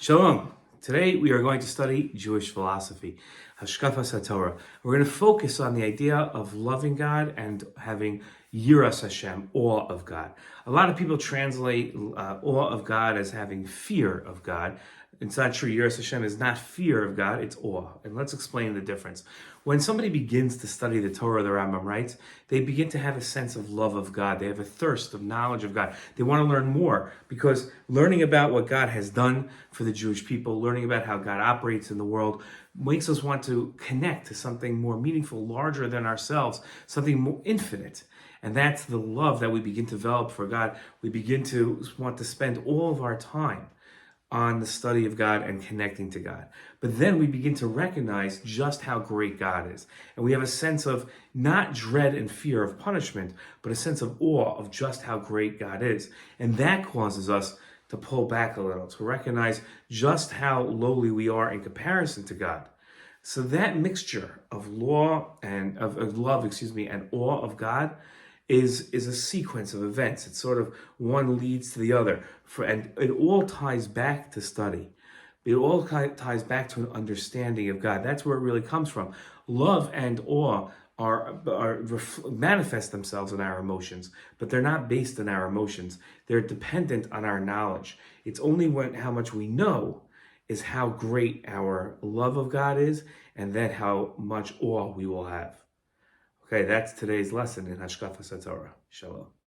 Shalom. Today we are going to study Jewish philosophy, Hashkafas HaTorah. We're going to focus on the idea of loving God and having Yiras Hashem, awe of God. A lot of people translate awe of God as having fear of God. It's not true. Yiras Hashem is not fear of God, it's awe. And let's explain the difference. When somebody begins to study the Torah, the Rambam writes, they begin to have a sense of love of God. They have a thirst of knowledge of God. They want to learn more because learning about what God has done for the Jewish people, learning about how God operates in the world, makes us want to connect to something more meaningful, larger than ourselves, something more infinite. And that's the love that we begin to develop for God. We begin to want to spend all of our time on the study of God and connecting to God. But then we begin to recognize just how great God is. And we have a sense of not dread and fear of punishment, but a sense of awe of just how great God is. And that causes us to pull back a little, to recognize just how lowly we are in comparison to God. So that mixture of love, and awe of God is a sequence of events. It's sort of one leads to the other, and it all ties back to study. It all ties back to an understanding of God. That's where it really comes from. Love and awe manifest themselves in our emotions, but they're not based on our emotions. They're dependent on our knowledge. It's only how much we know is how great our love of God is, and then how much awe we will have. Okay, that's today's lesson in Hashkafas HaTorah. Shalom.